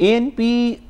ANP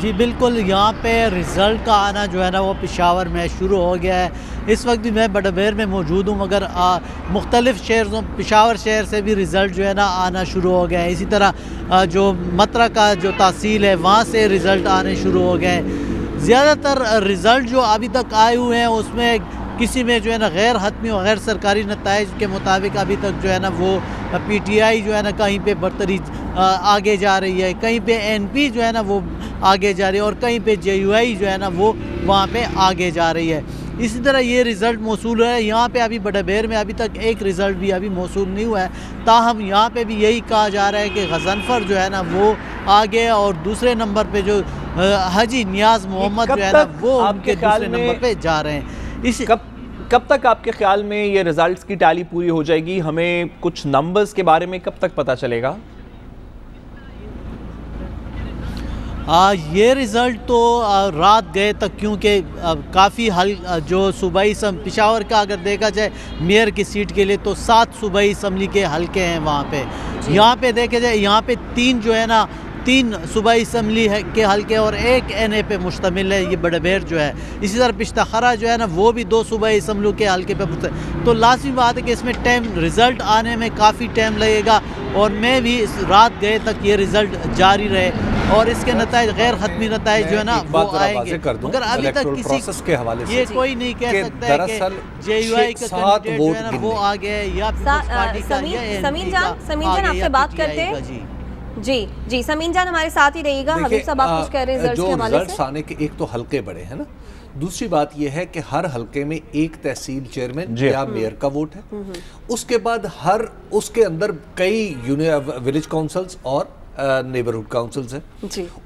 جی بالکل، یہاں پہ رزلٹ کا آنا جو ہے نا وہ پشاور میں شروع ہو گیا ہے. اس وقت بھی میں بڑبیر میں موجود ہوں، مگر مختلف شہروں پشاور شہر سے بھی رزلٹ جو ہے نا آنا شروع ہو گیا ہے. اسی طرح جو مترا کا جو تحصیل ہے وہاں سے رزلٹ آنے شروع ہو گئے. زیادہ تر رزلٹ جو ابھی تک آئے ہوئے ہیں اس میں کسی میں جو ہے نا غیر حتمی و غیر سرکاری نتائج کے مطابق ابھی تک جو ہے نا وہ پی ٹی آئی جو ہے نا کہیں پہ برتری آگے جا رہی ہے، کہیں پہ این پی جو ہے نا وہ آگے جا رہی ہے، اور کہیں پہ جے یو آئی جو ہے نا وہ وہاں پہ آگے جا رہی ہے. اسی طرح یہ رزلٹ موصول ہے. یہاں پہ ابھی بڑبیر میں ابھی تک ایک رزلٹ بھی ابھی موصول نہیں ہوا ہے. تاہم یہاں پہ بھی یہی کہا جا رہا ہے کہ غضنفر جو ہے نا وہ آگے، اور دوسرے نمبر پہ جو حاجی نیاز محمد جو ہے نا وہ ان کے دوسرے نمبر پہ جا رہے ہیں. کب تک آپ کے خیال میں یہ ریزلٹس کی ٹیلی پوری ہو جائے گی؟ ہمیں کچھ نمبرز کے بارے میں کب تک پتہ چلے گا؟ یہ رزلٹ تو رات گئے تک، کیونکہ کافی جو صوبائی پشاور کا اگر دیکھا جائے میئر کی سیٹ کے لیے تو 7 صوبائی اسمبلی کے حلقے ہیں وہاں پہ. یہاں پہ دیکھا جائے یہاں پہ 3 جو ہے نا 3 صوبائی اسمبلی کے حلقے اور 1 این اے پہ مشتمل ہے یہ بڑبیر جو ہے. اسی طرح پشتخرا جو ہے نا وہ بھی 2 صوبائی اسمبلیوں کے حلقے پہ مشتمل. تو لازمی بات ہے کہ اس میں رزلٹ آنے میں کافی ٹائم لگے گا، اور میں بھی رات گئے تک یہ رزلٹ جاری رہے اور اس کے نتائج غیر حتمی نتائج جو ہے نا وہ آئیں گے. مگر ابھی تک کسی کے حوالے سے یہ کوئی نہیں کہہ سکتا ہے کہ جے یو آئی کا کینڈیڈیٹ جو ہے نا وہ آگے ہے یا پیپلز پارٹی کا یا سمین جان آپ سے بات کرتے ہیں. جی سمین جان ہمارے ساتھ ہی رہیے گا. حبیب صاحب آپ کچھ کہہ رہے ہیں رزلٹس کے حوالے سے؟ جو رزلٹس آنے کے ایک تو حلقے بڑے ہیں نا، دوسری بات یہ ہے کہ ہر حلقے میں ایک تحصیل چیئرمین یا میئر کا ووٹ ہے. اس کے بعد اس کے اندر کئی ولیج کاؤنسلز اور نیبرہڈ کاؤنسلز ہیں،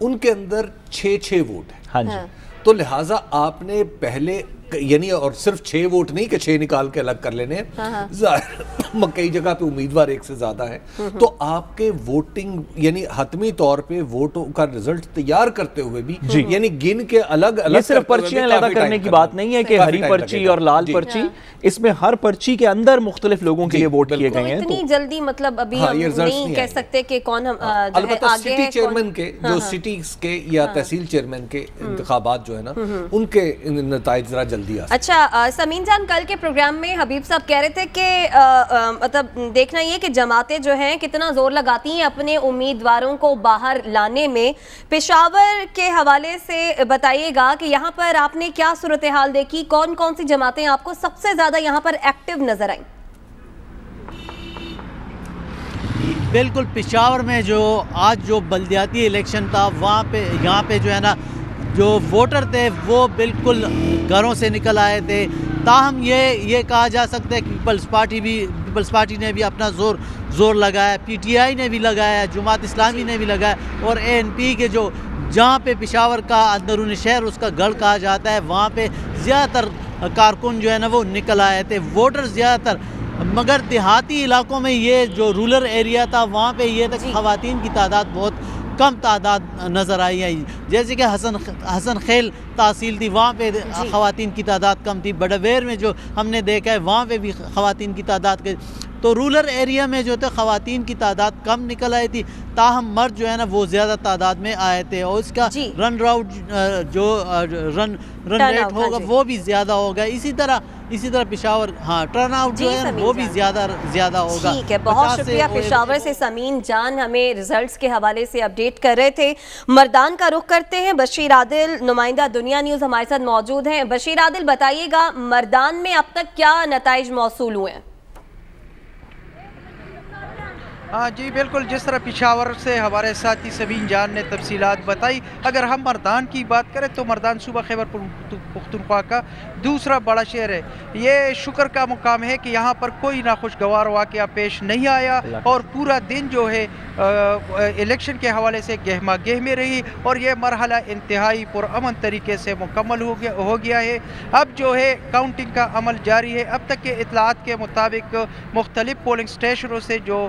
ان کے اندر 6 ووٹ ہیں. ہاں جی. تو لہٰذا آپ نے پہلے یعنی اور صرف 6 ووٹ نہیں کہ 6 نکال کے الگ کر لینے ہیں، کئی جگہ پہ امیدوار ایک سے زیادہ ہیں، تو آپ کے ووٹنگ یعنی حتمی طور پہ ووٹوں کا رزلٹ تیار کرتے ہوئے بھی یعنی گن کے الگ یہ صرف پرچیاں علیحدہ کرنے کی بات نہیں ہے کہ ہری پرچی اور لال پرچی، اس میں ہر پرچی کے اندر مختلف لوگوں کے لیے ووٹ کیے گئے ہیں. اتنی جلدی مطلب ابھی ہم نہیں کہہ سکتے کہ کون البتہ سٹی چیئرمین کے جو سٹیز کے یا تحصیل چیئرمین کے انتخابات جو ہے نا ان کے نتائج ذرا جلدی آ. اچھا سمین جان، کل کے پروگرام میں حبیب صاحب کہہ رہے تھے کہ مطلب دیکھنا یہ کہ جماعتیں جو ہیں کتنا زور لگاتی ہیں اپنے امیدواروں کو باہر لانے میں. پشاور کے حوالے سے بتائیے گا کہ یہاں پر آپ نے کیا صورتحال دیکھی، کون کون سی جماعتیں آپ کو سب سے زیادہ یہاں پر ایکٹیو نظر آئیں؟ بالکل، پشاور میں آج جو بلدیاتی الیکشن تھا وہاں پہ یہاں پہ جو ہے نا جو ووٹر تھے وہ بالکل گھروں سے نکل آئے تھے. تاہم یہ کہا جا سکتا ہے کہ پیپلز پارٹی نے بھی اپنا زور لگایا، پی ٹی آئی نے بھی لگایا، جماعت اسلامی نے بھی لگایا، اور اے این پی کے جہاں پہ پشاور کا اندرون شہر اس کا گڑھ کہا جاتا ہے وہاں پہ زیادہ تر کارکن جو ہے نا وہ نکل آئے تھے، ووٹر زیادہ تر. مگر دیہاتی علاقوں میں یہ جو رورل ایریا تھا وہاں پہ یہ تک خواتین کی تعداد بہت کم تعداد نظر آئی ہے. جیسے کہ حسن خیل تحصیل تھی وہاں پہ خواتین کی تعداد کم تھی. بڑبیر میں جو ہم نے دیکھا ہے وہاں پہ بھی خواتین کی تعداد تو رورل ایریا میں جو تھے خواتین کی تعداد کم نکل آئی تھی. تاہم مرد جو ہے نا وہ زیادہ تعداد میں آئے تھے، اور اس کا رن ریٹ ہوگا وہ بھی زیادہ ہوگا. اسی طرح پشاور ٹرن آؤٹ جو ہے وہ بھی زیادہ ہوگا. ٹھیک ہے، بہت شکریہ. پشاور سے سمین جان ہمیں ریزلٹس کے حوالے سے اپڈیٹ کر رہے تھے. مردان کا رخ کرتے ہیں. بشیر عادل نمائندہ دنیا نیوز ہمارے ساتھ موجود ہیں. بشیر عادل، بتائیے گا مردان میں اب تک کیا نتائج موصول ہوئے ہیں؟ جی بالکل، جس طرح پشاور سے ہمارے ساتھی سمین جان نے تفصیلات بتائی، اگر ہم مردان کی بات کریں تو مردان صوبہ خیبر پختونخوا کا دوسرا بڑا شہر ہے. یہ شکر کا مقام ہے کہ یہاں پر کوئی ناخوشگوار واقعہ پیش نہیں آیا، اور پورا دن جو ہے الیکشن کے حوالے سے گہما گہمی رہی، اور یہ مرحلہ انتہائی پرامن طریقے سے مکمل ہو گیا ہے. اب جو ہے کاؤنٹنگ کا عمل جاری ہے. اب تک کے اطلاعات کے مطابق مختلف پولنگ سٹیشنوں سے جو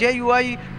JUI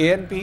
ANP?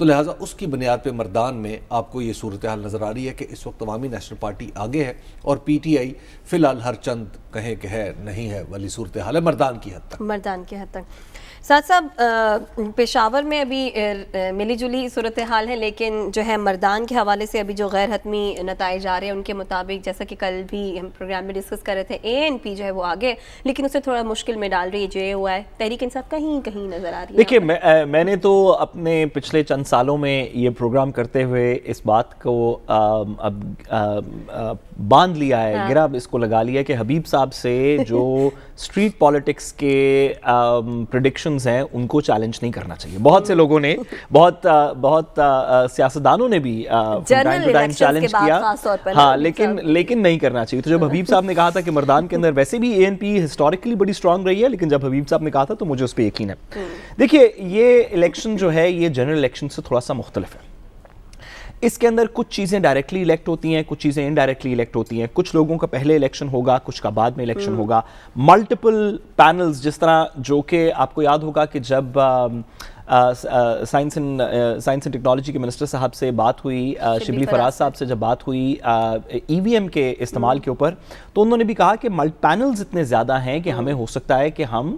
تو لہٰذا اس کی بنیاد پہ مردان میں آپ کو یہ صورتحال نظر آ رہی ہے کہ اس وقت عوامی نیشنل پارٹی آگے ہے اور پی ٹی آئی فی الحال ہر چند کہیں کہ ہے نہیں ہے والی صورتحال ہے مردان کی حد تک. مردان کی حد تک. ساتھ صاحب پشاور میں ابھی ملی جلی صورتحال ہے، لیکن جو ہے مردان کے حوالے سے ابھی جو غیر حتمی نتائج آ رہے ہیں ان کے مطابق، جیسا کہ کل بھی ہم پروگرام میں ڈسکس کر رہے تھے، اے این پی جو ہے وہ آگے، لیکن اسے تھوڑا مشکل میں ڈال رہی ہے جو ہوا ہے تحریک انصاف کہیں کہیں نظر آ رہی ہے. دیکھیے میں نے تو اپنے پچھلے چند سالوں میں یہ پروگرام کرتے ہوئے اس بات کو اب باندھ لیا ہے، گرا اس کو لگا لیا کہ حبیب صاحب سے جو اسٹریٹ پالیٹکس کے پریڈکشنز ہیں ان کو چیلنج نہیں کرنا چاہیے. بہت سے لوگوں نے بہت سیاستدانوں نے بھی ٹائم ٹو ٹائم چیلنج کیا، ہاں لیکن نہیں کرنا چاہیے. تو جب حبیب صاحب نے کہا تھا کہ مردان کے اندر ویسے بھی اے این پی ہسٹوریکلی بڑی اسٹرانگ رہی ہے، لیکن جب حبیب صاحب نے کہا تھا تو مجھے اس پہ یقین ہے. دیکھیے یہ الیکشن جو ہے یہ جنرل الیکشن سے تھوڑا سا مختلف ہے. اس کے اندر کچھ چیزیں ڈائریکٹلی الیکٹ ہوتی ہیں، کچھ چیزیں انڈائریکٹلی الیکٹ ہوتی ہیں. کچھ لوگوں کا پہلے الیکشن ہوگا، کچھ کا بعد میں الیکشن ہوگا. ملٹیپل پینلز، جس طرح جو کہ آپ کو یاد ہوگا کہ جب سائنس اینڈ ٹیکنالوجی کے منسٹر صاحب سے بات ہوئی، شبلی فراز صاحب سے جب بات ہوئی ای وی ایم کے استعمال کے اوپر، تو انہوں نے بھی کہا کہ پینلز اتنے زیادہ ہیں کہ ہمیں ہو سکتا ہے کہ ہم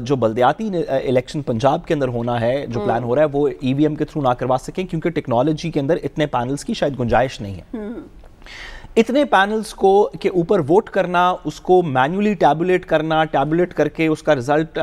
جو بلدیاتی الیکشن پنجاب کے اندر ہونا ہے، جو پلان ہو رہا ہے، وہ ای وی ایم کے تھرو نہ کروا سکیں، کیونکہ ٹیکنالوجی کے اندر اتنے پینلز کی شاید گنجائش نہیں ہے. اتنے پینلز کو کے اوپر ووٹ کرنا، اس کو مینولی ٹیبولیٹ کر کے اس کا رزلٹ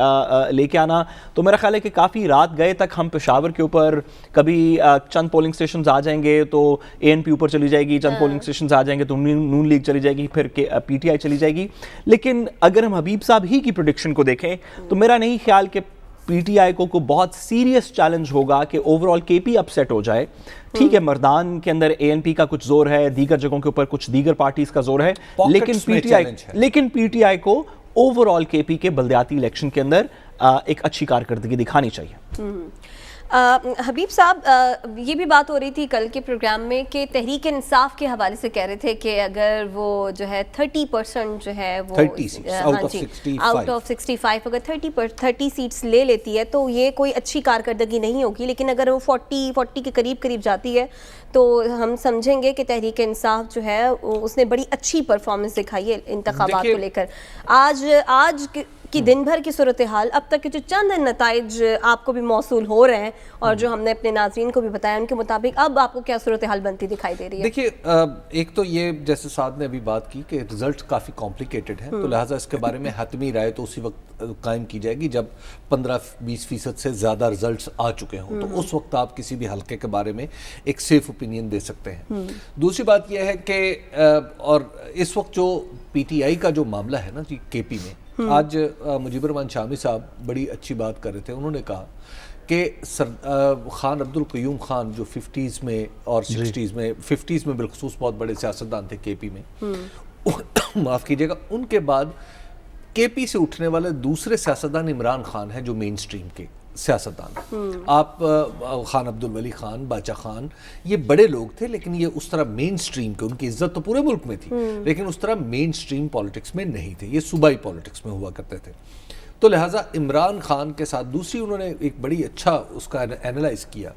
لے کے آنا، تو میرا خیال ہے کہ کافی رات گئے تک ہم پشاور کے اوپر کبھی چند پولنگ سٹیشنز آ جائیں گے تو اے این پی اوپر چلی جائے گی، چند پولنگ سٹیشنز آ جائیں گے تو نون لیگ چلی جائے گی، پھر پی ٹی آئی چلی جائے گی. لیکن اگر ہم حبیب صاحب ہی کی پریڈکشن کو دیکھیں تو میرا نہیں خیال کہ پی ٹی آئی کو بہت سیریس چیلنج ہوگا کہ اوور آل کے پی اپسیٹ ہو جائے. ٹھیک ہے مردان کے اندر اے این پی کا کچھ زور ہے، دیگر جگہوں کے اوپر کچھ دیگر پارٹیز کا زور ہے، لیکن پی ٹی آئی کو اوور آل کے پی کے بلدیاتی الیکشن کے اندر ایک اچھی کارکردگی دکھانی چاہیے. حبیب صاحب یہ بھی بات ہو رہی تھی کل کے پروگرام میں کہ تحریک انصاف کے حوالے سے کہہ رہے تھے کہ اگر وہ جو ہے 30% جو ہے وہ آؤٹ آف 65 اگر 30 سیٹس لے لیتی ہے تو یہ کوئی اچھی کارکردگی نہیں ہوگی، لیکن اگر وہ 40 کے قریب جاتی ہے تو ہم سمجھیں گے کہ تحریک انصاف جو ہے اس نے بڑی اچھی پرفارمنس دکھائی ہے انتخابات کو لے کر. آج کی دن بھر کی صورتحال، اب تک کے جو چند نتائج آپ کو بھی موصول ہو رہے ہیں اور جو ہم نے اپنے ناظرین کو بھی بتایا، ان کے مطابق اب آپ کو کیا صورتحال بنتی دکھائی دے رہی ہے؟ دیکھیے ایک تو یہ جیسے سعد نے ابھی بات کی کہ رزلٹ کافی کمپلیکیٹڈ ہیں، تو لہٰذا اس کے بارے میں حتمی رائے تو اسی وقت قائم کی جائے گی جب 15-20% سے زیادہ رزلٹس آ چکے ہوں، تو اس وقت آپ کسی بھی حلقے کے بارے میں ایک سیف اوپینین دے سکتے ہیں. دوسری بات یہ ہے کہ اور اس وقت جو پی ٹی آئی کا جو معاملہ ہے نا جی کے پی میں، آج مجیب الرحمان شامی صاحب بڑی اچھی بات کر رہے تھے. انہوں نے کہا کہ خان عبد القیوم خان جو 50s میں اور 60s میں 50s میں بالخصوص بہت بڑے سیاستدان تھے کے پی میں، معاف کیجیے گا، ان کے بعد کے پی سے اٹھنے والے دوسرے سیاستدان عمران خان ہیں جو مین سٹریم کے سیاستدان. آپ خان عبد الولی خان، باچا خان، یہ بڑے لوگ تھے لیکن یہ اس طرح مین سٹریم کے، ان کی عزت تو پورے ملک میں تھی لیکن اس طرح مین سٹریم پالیٹکس میں نہیں تھے، یہ صوبائی پالیٹکس میں ہوا کرتے تھے. تو لہٰذا عمران خان کے ساتھ دوسری انہوں نے ایک بڑی اچھا اس کا اینالائز کیا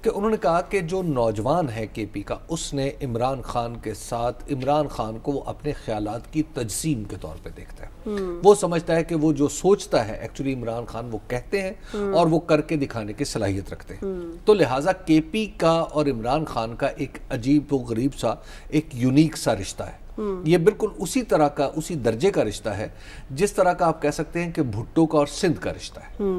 کہ انہوں نے کہا کہ جو نوجوان ہے کے پی کا، اس نے عمران خان کے ساتھ عمران خان کو وہ اپنے خیالات کی تجسیم کے طور پہ دیکھتا ہے. وہ سمجھتا ہے کہ وہ جو سوچتا ہے ایکچولی عمران خان وہ کہتے ہیں اور وہ کر کے دکھانے کی صلاحیت رکھتے ہیں. تو لہٰذا کے پی کا اور عمران خان کا ایک عجیب و غریب سا ایک یونیک سا رشتہ ہے. یہ بالکل اسی طرح کا، اسی درجے کا رشتہ ہے جس طرح کا آپ کہہ سکتے ہیں کہ بھٹو کا اور سندھ کا رشتہ ہے.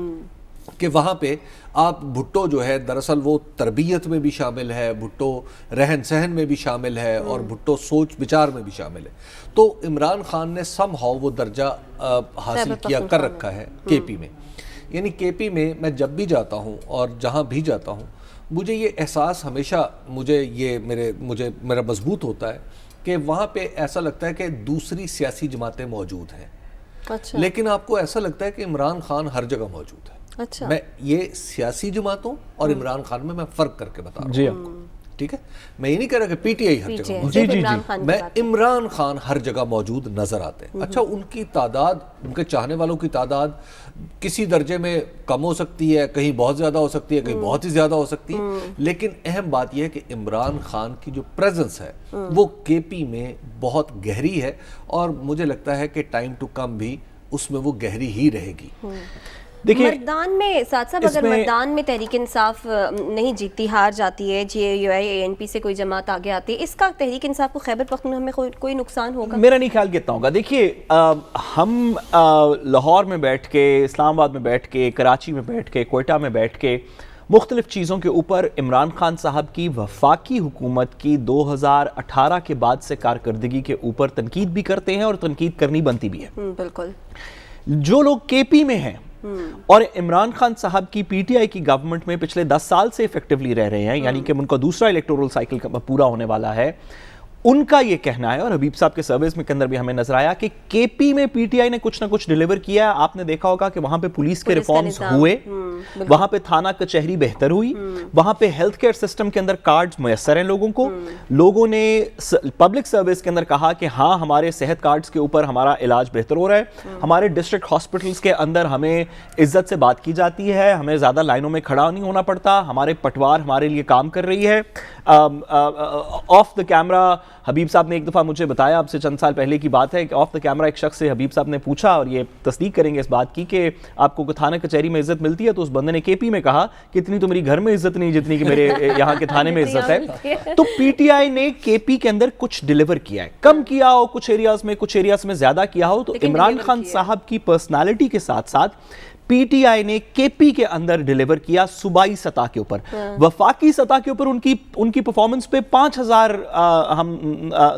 کہ وہاں پہ آپ بھٹو جو ہے دراصل وہ تربیت میں بھی شامل ہے، بھٹو رہن سہن میں بھی شامل ہے اور بھٹو سوچ بچار میں بھی شامل ہے. تو عمران خان نے سم ہاؤ وہ درجہ حاصل کر رکھا ہے کے پی میں. یعنی کے پی میں جب بھی جاتا ہوں اور جہاں بھی جاتا ہوں مجھے یہ احساس ہمیشہ میرا مضبوط ہوتا ہے کہ وہاں پہ ایسا لگتا ہے کہ دوسری سیاسی جماعتیں موجود ہیں. لیکن آپ کو ایسا لگتا ہے کہ عمران خان ہر جگہ موجود ہے. میں یہ سیاسی جماعتوں اور عمران خان میں فرق کر کے بتا رہا ہوں. ٹھیک ہے, میں یہ نہیں کہہ رہا کہ پی ٹی آئی ہر جگہ موجود جی ہے, میں عمران خان ہر جگہ موجود نظر آتے ہیں. اچھا, ان کی تعداد, ان کے چاہنے والوں کی تعداد کسی درجے میں کم ہو سکتی ہے, کہیں بہت زیادہ ہو سکتی ہے, کہیں بہت ہی زیادہ ہو سکتی ہے, لیکن اہم بات یہ ہے کہ عمران خان کی جو پریزنس ہے وہ کے پی میں بہت گہری ہے, اور مجھے لگتا ہے کہ ٹائم ٹو کم بھی اس میں وہ گہری ہی رہے گی. دیکھیے مردان میں ساتھ صاحب, اگر مردان میں تحریک انصاف نہیں جیتتی, ہار جاتی ہے, جے you I a N P سے کوئی جماعت آگے آتی ہے, اس کا تحریک انصاف کو خیبر پختونخوا میں کوئی نقصان ہوگا؟ میرا نہیں خیال کہتا ہوں گا. دیکھیے ہم لاہور میں بیٹھ کے, اسلام آباد میں بیٹھ کے, کراچی میں بیٹھ کے, کوئٹہ میں بیٹھ کے مختلف چیزوں کے اوپر عمران خان صاحب کی وفاقی حکومت کی 2018 کے بعد سے کارکردگی کے اوپر تنقید بھی کرتے ہیں, اور تنقید کرنی بنتی بھی ہے. بالکل. جو لوگ کے پی میں ہیں اور عمران خان صاحب کی پی ٹی آئی کی گورنمنٹ میں پچھلے 10 سال سے ایفیکٹیولی رہ رہے ہیں, یعنی کہ ان کا دوسرا الیکٹورل سائیکل پورا ہونے والا ہے, ان کا یہ کہنا ہے, اور حبیب صاحب کے سرویز میں کے اندر بھی ہمیں نظر آیا کہ کے پی میں پی ٹی آئی نے کچھ نہ کچھ ڈیلیور کیا ہے. آپ نے دیکھا ہوگا کہ وہاں پہ پولیس کے ریفارمز ہوئے, وہاں پہ تھانہ کچہری بہتر ہوئی, وہاں پہ ہیلتھ کیئر سسٹم کے اندر کارڈز میسر ہیں لوگوں کو, لوگوں نے پبلک سروس کے اندر کہا کہ ہاں ہمارے صحت کارڈز کے اوپر ہمارا علاج بہتر ہو رہا ہے, ہمارے ڈسٹرکٹ ہاسپٹلز کے اندر ہمیں عزت سے بات کی جاتی ہے, ہمیں زیادہ لائنوں میں کھڑا نہیں ہونا پڑتا, ہمارے پٹوار ہمارے لیے کام کر رہی ہے. آف دا کیمرہ حبیب صاحب نے ایک دفعہ مجھے بتایا, اب سے چند سال پہلے کی بات ہے, کہ آف دا کیمرہ ایک شخص سے حبیب صاحب نے پوچھا, اور یہ تصدیق کریں گے اس بات کی, کہ آپ کو تھانہ کچہری میں عزت ملتی ہے؟ تو اس بندے نے کے پی میں کہا کہ اتنی تو میری گھر میں عزت نہیں جتنی کہ میرے یہاں کے تھانے میں عزت ہے. تو پی ٹی آئی نے کے پی کے اندر کچھ ڈیلیور کیا ہے, کم کیا ہو کچھ ایریاز میں زیادہ کیا ہو, تو عمران خان صاحب کی پرسنالٹی کے ساتھ ساتھ پی ٹی آئی نے کے پی کے اندر ڈیلیور کیا صوبائی سطح کے اوپر. وفاقی سطح کے اوپر ان کی پرفارمنس پہ 5000 ہم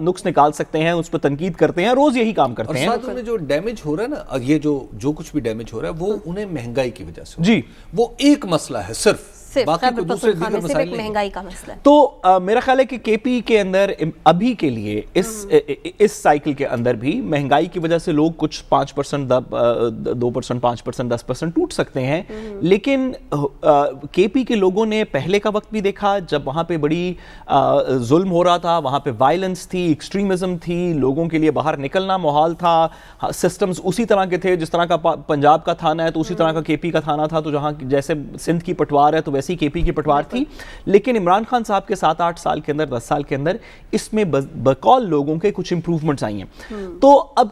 نقص نکال سکتے ہیں, اس پہ تنقید کرتے ہیں, روز یہی کام کرتے ہیں. اور ساتھ انہیں جو ڈیمیج ہو رہا ہے نا, یہ جو کچھ بھی ڈیمیج ہو رہا ہے وہ انہیں مہنگائی کی وجہ سے, جی وہ ایک مسئلہ ہے صرف, باقی کوئی دوسرے دیگر مسائل نہیں. مہنگائی کا مسئلہ ہے. تو میرا خیال ہے کہ کے پی کے اندر ابھی کے لیے اس سائیکل کے اندر بھی مہنگائی کی وجہ سے لوگ کچھ 5%, 2%, 5%, 10% ٹوٹ سکتے ہیں, لیکن کے پی کے لوگوں نے پہلے کا وقت بھی دیکھا جب وہاں پہ بڑی ظلم ہو رہا تھا, وہاں پہ وائلنس تھی, ایکسٹریمزم تھی, لوگوں کے لیے باہر نکلنا محال تھا, سسٹمز اسی طرح کے تھے جس طرح کا پنجاب کا تھانہ ہے تو اسی طرح کا کے پی کا تھانہ تھا, تو جہاں جیسے سندھ کی پٹوار ہے تو ویسے کے پی کی پٹوار تھی. لیکن عمران خان صاحب کے 7-8 سال کے اندر, 10 سال کے اندر اس میں بقول لوگوں کے کچھ امپروومنٹس آئی ہیں. تو اب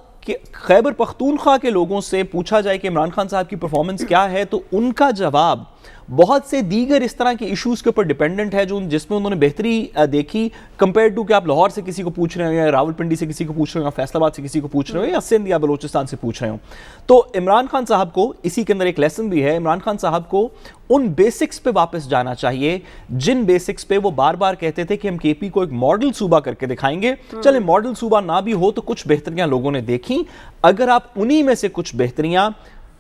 خیبر پختونخوا کے لوگوں سے پوچھا جائے کہ عمران خان صاحب کی پرفارمنس کیا ہے, تو ان کا جواب بہت سے دیگر اس طرح کے ایشوز کے اوپر ڈیپینڈنٹ ہے جس میں انہوں نے بہتری دیکھی کمپیئر ٹو کہ آپ لاہور سے کسی کو پوچھ رہے ہوں, یا راول پنڈی سے کسی کو پوچھ رہے ہوں, یا فیصل آباد سے کسی کو پوچھ رہے ہوں, یا سندھ یا بلوچستان سے پوچھ رہے ہوں. تو عمران خان صاحب کو اسی کے اندر ایک لیسن بھی ہے. عمران خان صاحب کو ان بیسکس پہ واپس جانا چاہیے جن بیسکس پہ وہ بار بار کہتے تھے کہ ہم کے پی کو ایک ماڈل صوبہ کر کے دکھائیں گے. چلے ماڈل صوبہ نہ بھی ہو تو کچھ بہتریاں لوگوں نے دیکھیں, اگر آپ انہی میں سے کچھ بہتریاں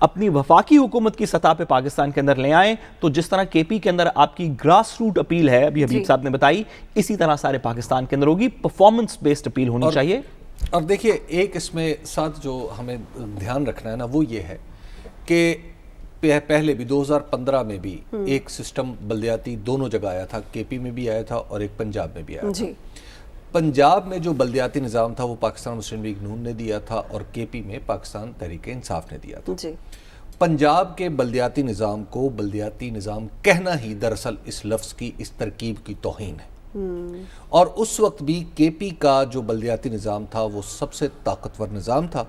اپنی وفاقی حکومت کی سطح پہ پاکستان کے اندر لے آئیں, تو جس طرح کے پی کے اندر آپ کی گراس روٹ اپیل ہے, ابھی حبیب صاحب نے بتائی, اسی طرح سارے پاکستان کے اندر ہوگی. پرفارمنس بیسڈ اپیل ہونی چاہیے. اور دیکھیے ایک اس میں ساتھ جو ہمیں دھیان رکھنا ہے نا, وہ یہ ہے کہ پہلے بھی 2015 میں بھی ایک سسٹم بلدیاتی دونوں جگہ آیا تھا, کے پی میں بھی آیا تھا اور ایک پنجاب میں بھی آیا تھا. پنجاب میں جو بلدیاتی نظام تھا وہ پاکستان مسلم لیگ نون نے دیا تھا, اور کے پی میں پاکستان تحریک انصاف نے دیا تھا. پنجاب کے بلدیاتی نظام کو بلدیاتی نظام کہنا ہی دراصل اس لفظ کی, اس ترکیب کی توہین ہے. اور اس وقت بھی کے پی کا جو بلدیاتی نظام تھا وہ سب سے طاقتور نظام تھا,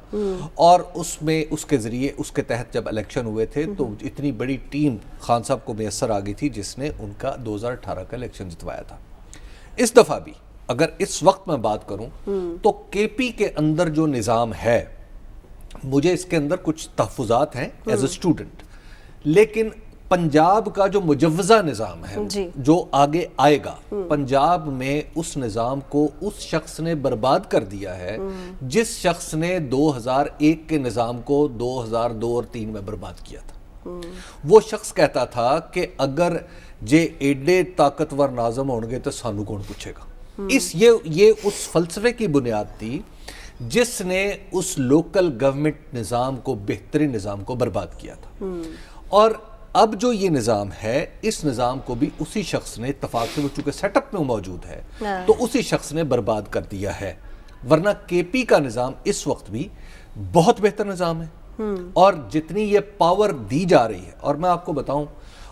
اور اس میں اس کے ذریعے اس کے تحت جب الیکشن ہوئے تھے تو اتنی بڑی ٹیم خان صاحب کو میسر آ گئی تھی جس نے ان کا 2018 کا الیکشن جتوایا تھا. اس دفعہ بھی اگر اس وقت میں بات کروں تو کے پی کے اندر جو نظام ہے, مجھے اس کے اندر کچھ تحفظات ہیں ایز اے اسٹوڈنٹ, لیکن پنجاب کا جو مجوزہ نظام ہے جو آگے آئے گا, پنجاب میں اس نظام کو اس شخص نے برباد کر دیا ہے جس شخص نے 2001 کے نظام کو 2002 اور 2003 میں برباد کیا تھا. وہ شخص کہتا تھا کہ اگر جے ایڈے طاقتور ناظم ہوں گے تو سانو کون پوچھے گا. یہ اس فلسفے کی بنیاد تھی جس نے اس لوکل گورنمنٹ نظام کو, بہترین نظام کو برباد کیا تھا. اور اب جو یہ نظام ہے اس نظام کو بھی اسی شخص نے اتفاق سے، وہ چونکہ سیٹ اپ میں موجود ہے تو اسی شخص نے برباد کر دیا ہے. ورنہ کے پی کا نظام اس وقت بھی بہت بہتر نظام ہے، اور جتنی یہ پاور دی جا رہی ہے. اور میں آپ کو بتاؤں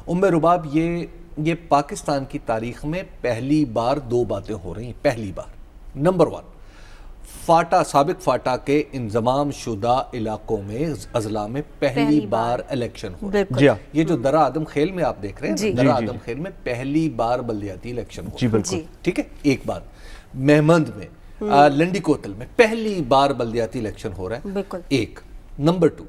ام رباب، یہ پاکستان کی تاریخ میں پہلی بار 2 باتیں ہو رہی ہیں. پہلی بار، نمبر 1، فاٹا، سابق فاٹا کے انضمام شدہ علاقوں میں اضلاع میں پہلی بار الیکشن ہو رہا ہے. جی ہاں، یہ جو درہ آدم خیل میں آپ دیکھ رہے ہیں، درہ آدم خیل میں پہلی بار بلدیاتی الیکشن ہو رہا ہے. ٹھیک ہے، ایک بات. مہمند میں، لنڈی کوتل میں پہلی بار بلدیاتی الیکشن ہو رہا ہے. ایک. نمبر 2،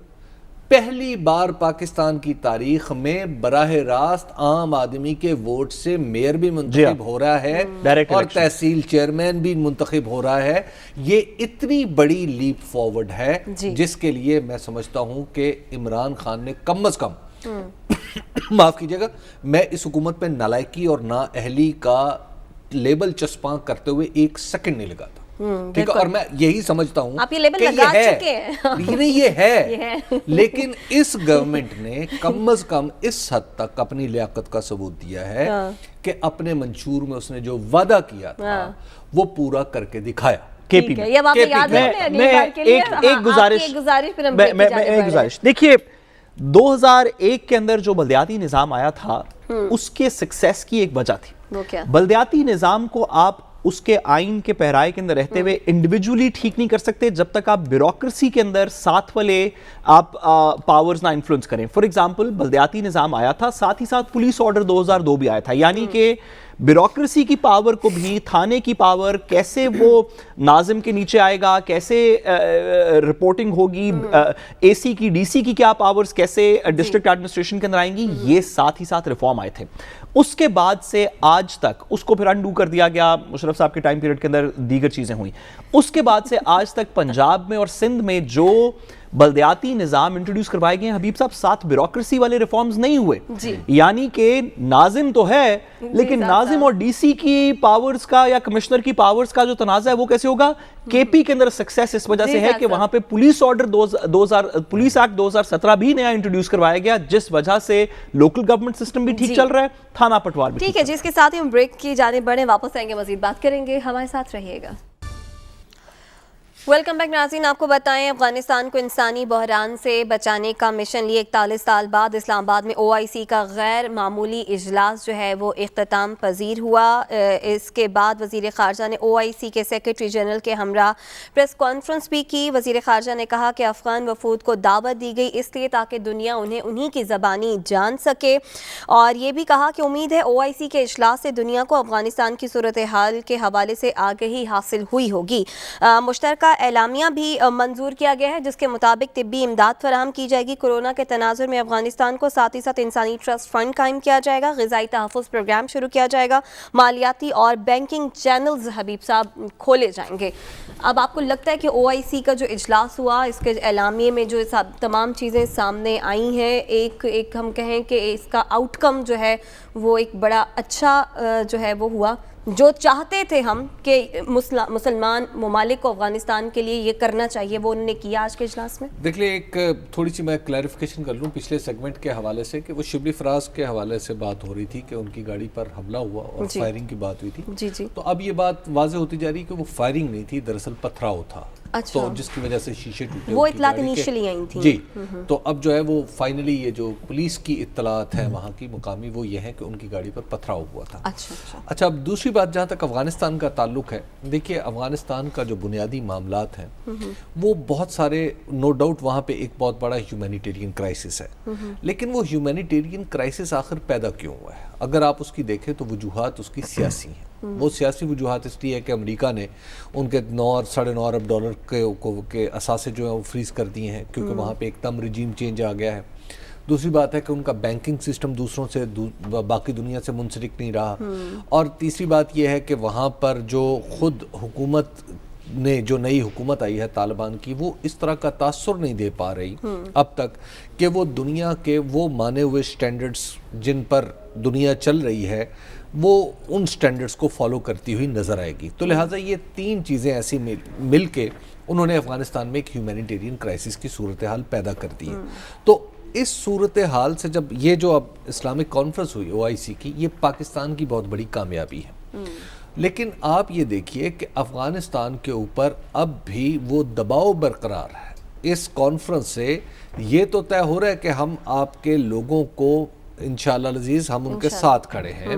پہلی بار پاکستان کی تاریخ میں براہ راست عام آدمی کے ووٹ سے میئر بھی منتخب ہو رہا ہے اور تحصیل چیئرمین بھی منتخب ہو رہا ہے. یہ اتنی بڑی لیپ فارورڈ ہے جس کے لیے میں سمجھتا ہوں کہ عمران خان نے کم از کم معاف کیجیے گا، میں اس حکومت پہ نالائکی اور نااہلی کا لیبل چسپاں کرتے ہوئے 1 سیکنڈ نہیں لگاتا. ٹھیک ہے، اور میں یہی سمجھتا ہوں آپ یہ لیبل لگا چکے ہیں. یہ ہے لیکن اس گورنمنٹ نے کم از کم اس حد تک اپنی لیاقت کا ثبوت دیا ہے کہ اپنے منشور میں اس نے جو وعدہ کیا تھا وہ پورا کر کے دکھایا. گزارش دیکھیے، 2001 کے اندر جو بلدیاتی نظام آیا تھا اس کے سکسیس کی ایک وجہ تھی. بلدیاتی نظام کو آپ اس کے آئین کے پہرائے کے اندر رہتے ہوئے انڈیویجولی ٹھیک نہیں کر سکتے جب تک آپ بیوروکریسی کے اندر ساتھ والے آپ پاورز نہ انفلوئنس کریں. فار ایگزامپل بلدیاتی نظام آیا تھا، ساتھ ہی ساتھ پولیس آرڈر 2002 بھی آیا تھا، یعنی کہ بیوروکریسی کی پاور کو بھی، تھانے کی پاور کیسے وہ ناظم کے نیچے آئے گا، کیسے رپورٹنگ ہوگی، اے سی کی، ڈی سی کی کیا پاورز کیسے ڈسٹرکٹ ایڈمنسٹریشن کے اندر آئیں گی، یہ ساتھ ہی ساتھ ریفارم آئے تھے. اس کے بعد سے آج تک اس کو پھر انڈو کر دیا گیا، مشرف صاحب کے ٹائم پیریڈ کے اندر دیگر چیزیں ہوئیں. اس کے بعد سے آج تک پنجاب میں اور سندھ میں جو بلدیاتی نظام انٹروڈیوس کروائے گئے ہیں حبیب صاحب، ساتھ بیوروکریسی والے ریفارمز نہیں ہوئے. یعنی کہ ناظم تو ہے لیکن ناظم اور ڈی سی کی پاورز کا یا کمشنر کی پاورز کا جو تنازع ہے وہ کیسے ہوگا؟ کے پی کے اندر سکسیس اس وجہ سے ہے کہ وہاں پہ پولیس آرڈر 2000 پولیس ایکٹ 2017 بھی نیا انٹروڈیوس کروایا گیا، جس وجہ سے لوکل گورنمنٹ سسٹم بھی ٹھیک چل رہا ہے، تھانہ پٹوار بھی ٹھیک ہے. جس کے ساتھ ہی ہم بریک کی جانب بڑھیں، واپس آئیں گے، مزید بات کریں گے، ہمارے ساتھ رہیے گا. ویلکم بیک ناظرین. آپ کو بتائیں افغانستان کو انسانی بحران سے بچانے کا مشن لیے 41 سال بعد اسلام آباد میں OIC کا غیر معمولی اجلاس جو ہے وہ اختتام پذیر ہوا. اس کے بعد وزیر خارجہ نے OIC کے سیکرٹری جنرل کے ہمراہ پریس کانفرنس بھی کی. وزیر خارجہ نے کہا کہ افغان وفود کو دعوت دی گئی اس لیے تاکہ دنیا انہیں انہی کی زبانی جان سکے، اور یہ بھی کہا کہ امید ہے OIC کے اجلاس سے دنیا کو افغانستان کی صورتحال کے حوالے سے آگہی حاصل ہوئی ہوگی. مشترکہ اعلامیہ بھی منظور کیا گیا ہے جس کے مطابق طبی امداد فراہم کی جائے گی. کورونا کے تناظر میں افغانستان کو ساتھ ہی ساتھ انسانی ٹرسٹ فنڈ قائم کیا جائے گا، غذائی تحفظ پروگرام شروع کیا جائے گا، مالیاتی اور بینکنگ چینلز حبیب صاحب کھولے جائیں گے. اب آپ کو لگتا ہے کہ OIC کا جو اجلاس ہوا اس کے اعلامیے میں جو تمام چیزیں سامنے آئی ہیں، ایک ہم کہیں کہ اس کا آؤٹ کم جو ہے وہ ایک بڑا اچھا جو ہے وہ ہوا، جو چاہتے تھے ہم کہ مسلمان ممالک کو افغانستان کے لیے یہ کرنا چاہیے وہ انہوں نے کیا آج کے اجلاس میں. دیکھ لیں، ایک تھوڑی سی میں کلیریفیکیشن کر لوں پچھلے سیگمنٹ کے حوالے سے کہ وہ شبلی فراز کے حوالے سے بات ہو رہی تھی کہ ان کی گاڑی پر حملہ ہوا اور فائرنگ کی بات ہوئی تھی. تو اب یہ بات واضح ہوتی جا رہی ہے کہ وہ فائرنگ نہیں تھی، دراصل پتھراؤ تھا، تو جس کی وجہ سے شیشے ٹوٹے. وہ اطلاعات انیشلی آئی تھیں. جی، تو اب جو ہے وہ فائنلی یہ جو پولیس کی اطلاعات ہیں وہاں کی مقامی وہ یہ ہے کہ ان کی گاڑی پر پتھراؤ ہوا تھا. اچھا، اب دوسری بات جہاں تک افغانستان کا تعلق ہے، دیکھیے افغانستان کا جو بنیادی معاملات ہیں وہ بہت سارے، نو ڈاؤٹ وہاں پہ ایک بہت بڑا ہیومینیٹیرین کرائسس ہے، لیکن وہ ہیومینیٹیرین کرائسس آخر پیدا کیوں ہوا ہے؟ اگر آپ اس کی دیکھیں تو وجوہات اس کی سیاسی ہیں. وہ سیاسی وجوہات اس لیے ہے کہ امریکہ نے ان کے 9 اور $9.5 ارب کے اثاثے جو ہیں وہ فریز کر دیے ہیں کیونکہ وہاں پہ ایک دم رجیم چینج آ گیا ہے. دوسری بات ہے کہ ان کا بینکنگ سسٹم دوسروں سے باقی دنیا سے منسلک نہیں رہا. اور تیسری بات یہ ہے کہ وہاں پر جو خود حکومت نے، جو نئی حکومت آئی ہے طالبان کی، وہ اس طرح کا تاثر نہیں دے پا رہی اب تک کہ وہ دنیا کے وہ مانے ہوئے سٹینڈرڈز جن پر دنیا چل رہی ہے وہ ان سٹینڈرڈز کو فالو کرتی ہوئی نظر آئے گی. تو لہٰذا یہ 3 چیزیں ایسی مل کے انہوں نے افغانستان میں ایک ہیومینیٹیرین کرائسس کی صورتحال پیدا کر دی ہے. تو اس صورتحال سے جب یہ جو اب اسلامک کانفرنس ہوئی OIC کی، یہ پاکستان کی بہت بڑی کامیابی ہے، لیکن آپ یہ دیکھیے کہ افغانستان کے اوپر اب بھی وہ دباؤ برقرار ہے۔ اس کانفرنس سے یہ تو طے ہو رہا ہے کہ ہم آپ کے لوگوں کو انشاءاللہ العزیز ہم ان کے ساتھ کھڑے ہیں،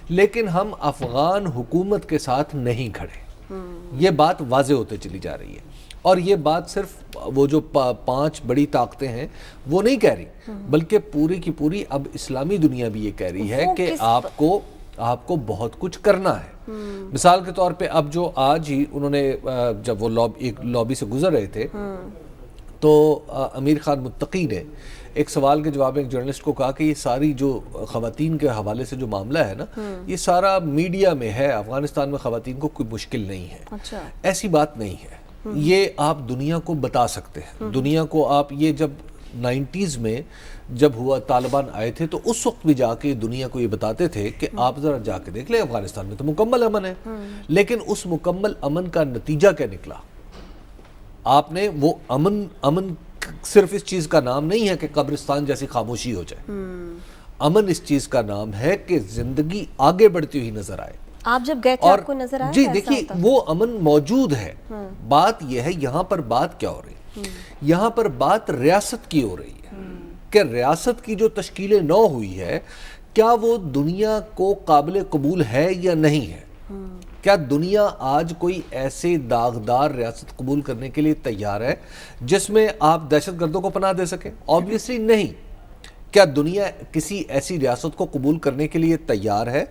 لیکن ہم افغان حکومت کے ساتھ نہیں کھڑے، یہ بات واضح ہوتے چلی جا رہی ہے۔ اور یہ بات صرف وہ جو 5 بڑی طاقتیں ہیں وہ نہیں کہہ رہی، بلکہ پوری کی پوری اب اسلامی دنیا بھی یہ کہہ رہی ہے کہ آپ کو بہت کچھ کرنا ہے۔ مثال کے طور پہ اب جو آج ہی انہوں نے جب وہ ایک لابی سے گزر رہے تھے تو امیر خان متقی نے ایک سوال کے جواب میں ایک جرنلسٹ کو کہا کہ یہ ساری جو خواتین کے حوالے سے جو معاملہ ہے نا، یہ سارا میڈیا میں ہے، افغانستان میں خواتین کو کوئی مشکل نہیں ہے۔ ایسی بات نہیں ہے، یہ آپ دنیا کو بتا سکتے ہیں۔ دنیا کو آپ یہ جب 90s میں جب ہوا طالبان آئے تھے تو اس وقت بھی جا کے دنیا کو یہ بتاتے تھے کہ آپ ذرا جا کے دیکھ لیں افغانستان میں تو مکمل امن ہے، لیکن اس مکمل امن کا نتیجہ کیا نکلا؟ آپ نے وہ امن صرف اس چیز کا نام نہیں ہے کہ قبرستان جیسی خاموشی ہو جائے، امن اس چیز کا نام ہے کہ زندگی آگے بڑھتی ہوئی نظر آئے۔ آپ جب گئے تھے آپ کو نظر آیا؟ جی دیکھیے وہ امن موجود ہے، بات یہ ہے یہاں پر بات کیا ہو رہی ہے، یہاں پر بات ریاست کی ہو رہی ہے کہ ریاست کی جو تشکیل نو ہوئی ہے کیا وہ دنیا کو قابل قبول ہے یا نہیں ہے؟ کیا دنیا آج کوئی ایسے داغدار ریاست قبول کرنے کے لیے تیار ہے جس میں آپ دہشت گردوں کو پناہ دے سکیں؟ آبویسلی نہیں۔ کیا دنیا کسی ایسی ریاست کو قبول کرنے کے لیے تیار ہے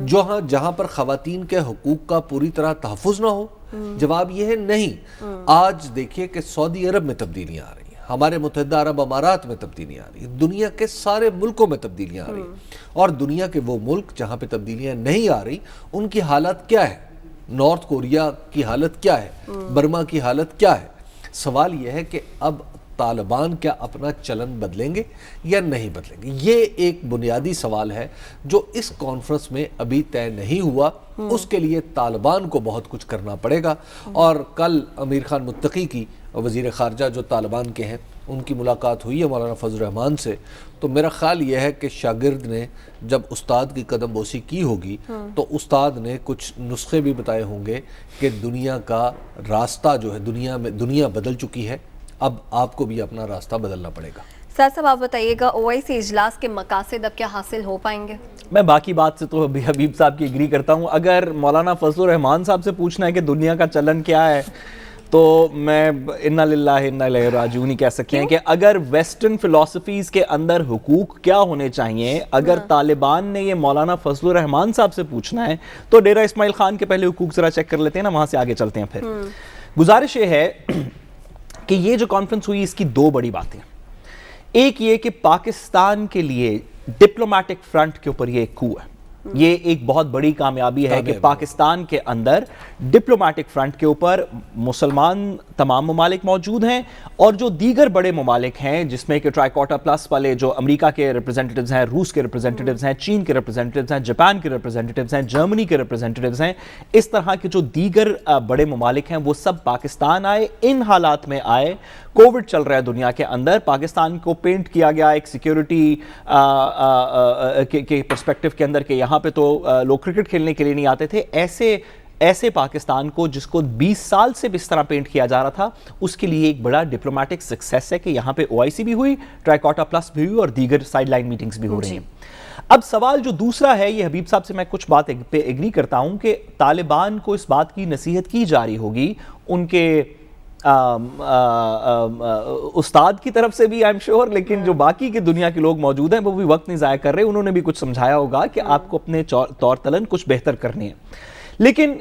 جہاں پر خواتین کے حقوق کا پوری طرح تحفظ نہ ہو؟ جواب یہ ہے نہیں۔ آج دیکھیے کہ سعودی عرب میں تبدیلیاں آ رہی ہیں، ہمارے متحدہ عرب امارات میں تبدیلیاں آ رہی ہیں، دنیا کے سارے ملکوں میں تبدیلیاں آ رہی ہیں، اور دنیا کے وہ ملک جہاں پہ تبدیلیاں نہیں آ رہی ان کی حالت کیا ہے؟ نارتھ کوریا کی حالت کیا ہے؟ برما کی حالت کیا ہے؟ سوال یہ ہے کہ اب طالبان کیا اپنا چلن بدلیں گے یا نہیں بدلیں گے؟ یہ ایک بنیادی سوال ہے جو اس کانفرنس میں ابھی طے نہیں ہوا، اس کے لیے طالبان کو بہت کچھ کرنا پڑے گا۔ اور کل امیر خان متقی کی وزیر خارجہ جو طالبان کے ہیں ان کی ملاقات ہوئی ہے مولانا فضل الرحمان سے، تو میرا خیال یہ ہے کہ شاگرد نے جب استاد کی قدم بوسی کی ہوگی تو استاد نے کچھ نسخے بھی بتائے ہوں گے کہ دنیا کا راستہ جو ہے دنیا بدل چکی ہے، اب آپ کو بھی اپنا راستہ بدلنا پڑے گا۔ سر صاحب آپ بتائیے گا OIC اجلاس کے مقاصد اب کیا حاصل ہو پائیں گے؟ میں باقی بات سے تو حبیب صاحب کی ایگری کرتا ہوں۔ اگر مولانا فضل الرحمان صاحب سے پوچھنا ہے کہ دنیا کا چلن کیا ہے تو میں انا للہ انا الیہ راجعون ہی کہہ سکتے ہیں کہ اگر ویسٹرن فلسفیز کے اندر حقوق کیا ہونے چاہیے، اگر طالبان نے یہ مولانا فضل الرحمان صاحب سے پوچھنا ہے تو ڈیرہ اسماعیل خان کے پہلے حقوق ذرا چیک کر لیتے ہیں نا، وہاں سے آگے چلتے ہیں۔ پھر گزارش یہ ہے کہ یہ جو کانفرنس ہوئی اس کی 2 بڑی باتیں، ایک یہ کہ پاکستان کے لیے ڈپلومیٹک فرنٹ کے اوپر یہ ایک coup ہے، یہ ایک بہت بڑی کامیابی ہے کہ پاکستان کے اندر ڈپلومیٹک فرنٹ کے اوپر مسلمان تمام ممالک موجود ہیں، اور جو دیگر بڑے ممالک ہیں جس میں کہ ٹرائیکوٹا پلس والے جو امریکہ کے ریپرزینٹیوز ہیں، روس کے ریپرزینٹیوز ہیں، چین کے ریپرزینٹیوز ہیں، جاپان کے ریپرزینٹیوز ہیں، جرمنی کے ریپرزینٹیوز ہیں، اس طرح کے جو دیگر بڑے ممالک ہیں وہ سب پاکستان آئے۔ ان حالات میں آئے، کووڈ چل رہا ہے دنیا کے اندر، پاکستان کو پینٹ کیا گیا ایک سیکیورٹی کے پرسپیکٹو کے اندر کہ یہاں پہ تو لوگ کرکٹ کھیلنے کے لیے نہیں آتے تھے، ایسے پاکستان کو جس کو 20 سال سے بھی اس طرح پینٹ کیا جا رہا تھا، اس کے لیے ایک بڑا ڈپلومیٹک سکسیس ہے کہ یہاں پہ OIC بھی ہوئی، ٹرائیکوٹا پلس بھی ہوئی، اور دیگر سائیڈ لائن میٹنگز بھی ہو رہی ہیں۔ اب سوال جو دوسرا ہے، یہ حبیب صاحب سے میں کچھ بات پہ ایگری کرتا ہوں کہ طالبان کو اس بات کی نصیحت کی جا رہی ہوگی ان کے استاد کی طرف سے بھی، آئی ایم شیور، لیکن جو باقی کے دنیا کے لوگ موجود ہیں وہ بھی وقت نہیں ضائع کر رہے، انہوں نے بھی کچھ سمجھایا ہوگا کہ آپ کو اپنے طور تلن کچھ بہتر کرنے ہیں، لیکن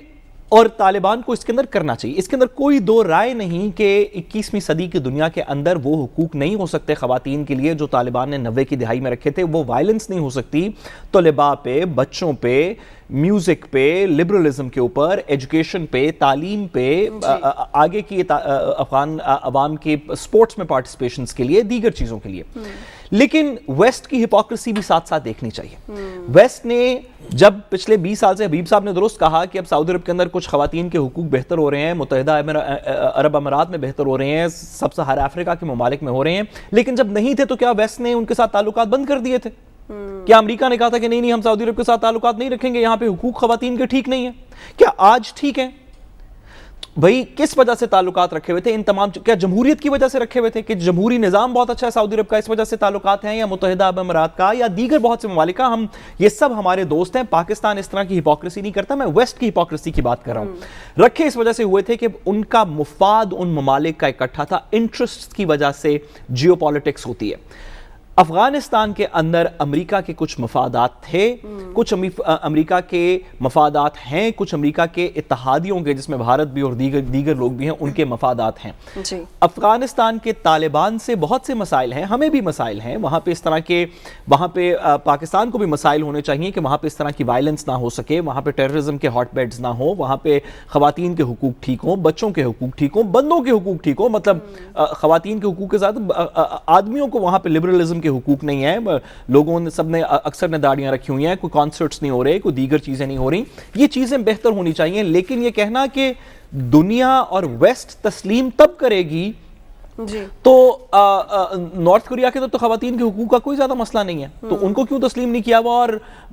اور طالبان کو اس کے اندر کرنا چاہیے۔ اس کے اندر کوئی 2 رائے نہیں کہ 21ویں صدی کی دنیا کے اندر وہ حقوق نہیں ہو سکتے خواتین کے لیے جو طالبان نے 90 کی دہائی میں رکھے تھے، وہ وائلنس نہیں ہو سکتی طلباء پہ، بچوں پہ، میوزک پہ، لبرلزم کے اوپر، ایجوکیشن پہ، تعلیم پہ، آگے کی افغان عوام کے سپورٹس میں پارٹیسپیشنز کے لیے، دیگر چیزوں کے لیے، لیکن ویسٹ کی ہپوکریسی بھی ساتھ ساتھ دیکھنی چاہیے. ویسٹ نے جب پچھلے 20 سال سے حبیب صاحب نے درست کہا کہ اب سعودی عرب کے اندر کچھ خواتین کے حقوق بہتر ہو رہے ہیں, متحدہ عرب امارات میں بہتر ہو رہے ہیں, سب سہارا افریقہ کے ممالک میں ہو رہے ہیں, لیکن جب نہیں تھے تو کیا ویسٹ نے ان کے ساتھ تعلقات بند کر دیے تھے؟ کیا امریکہ نے کہا تھا کہ نہیں ہم سعودی عرب کے ساتھ تعلقات نہیں رکھیں گے, یہاں پہ حقوق خواتین کے ٹھیک نہیں ہیں؟ کیا آج ٹھیک ہیں؟ بھئی کس وجہ سے تعلقات رکھے ہوئے تھے ان تمام, کیا جمہوریت کی وجہ سے رکھے ہوئے تھے کہ جمہوری نظام بہت اچھا ہے سعودی عرب کا اس وجہ سے تعلقات ہیں, یا متحدہ عرب امارات کا, یا دیگر بہت سے ممالک کا؟ ہم یہ سب ہمارے دوست ہیں. پاکستان اس طرح کی ہپوکریسی نہیں کرتا, میں ویسٹ کی ہپوکریسی کی بات کر رہا ہوں. رکھے اس وجہ سے ہوئے تھے کہ ان کا مفاد ان ممالک کا اکٹھا تھا, انٹرسٹ کی وجہ سے جیو پالیٹکس ہوتی ہے. افغانستان کے اندر امریکہ کے کچھ مفادات تھے, کچھ امریکہ کے مفادات ہیں, کچھ امریکہ کے اتحادیوں کے جس میں بھارت بھی اور دیگر لوگ بھی ہیں ان کے مفادات ہیں. افغانستان کے طالبان سے بہت سے مسائل ہیں, ہمیں بھی مسائل ہیں وہاں پہ, اس طرح کے وہاں پہ پاکستان کو بھی مسائل ہونے چاہیے کہ وہاں پہ اس طرح کی وائلنس نہ ہو سکے, وہاں پہ ٹیررزم کے ہاٹ بیڈز نہ ہو, وہاں پہ خواتین کے حقوق ٹھیک ہوں, بچوں کے حقوق ٹھیک ہوں, بندوں کے حقوق ٹھیک ہوں. مطلب خواتین کے حقوق کے ساتھ آدمیوں کو وہاں پہ لبرلزم کے حقوق نہیں ہیں, لوگوں نے سب نے اکثر نے داڑیاں رکھی ہوئی ہیں, کوئی کانسرٹس نہیں ہو رہے, کوئی دیگر چیزیں نہیں ہو رہی. یہ چیزیں بہتر ہونی چاہیے, لیکن یہ کہنا کہ دنیا اور ویسٹ تسلیم تب کرے گی تو نارتھ کوریا کے تو خواتین کے حقوق کا کوئی زیادہ مسئلہ نہیں ہے, تو ان کو کیوں تسلیم نہیں کیا ہوا, اور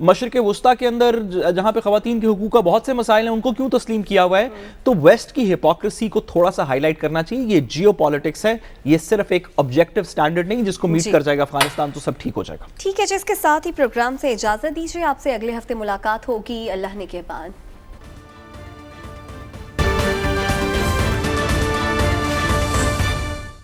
مشرق وسطیٰ کے اندر جہاں پہ خواتین کے حقوق کا بہت سے مسائل ہیں ان کو کیوں تسلیم کیا ہوا ہے؟ تو ویسٹ کی ہپوکریسی کو تھوڑا سا ہائی لائٹ کرنا چاہیے. یہ جیو پالیٹکس ہے, یہ صرف ایک آبجیکٹیو سٹینڈرڈ نہیں جس کو میٹ کر جائے گا افغانستان تو سب ٹھیک ہو جائے گا. ٹھیک ہے جی, اس کے ساتھ ہی پروگرام سے اجازت دیجیے, آپ سے اگلے ہفتے ملاقات ہوگی اللہ نے کے بعد.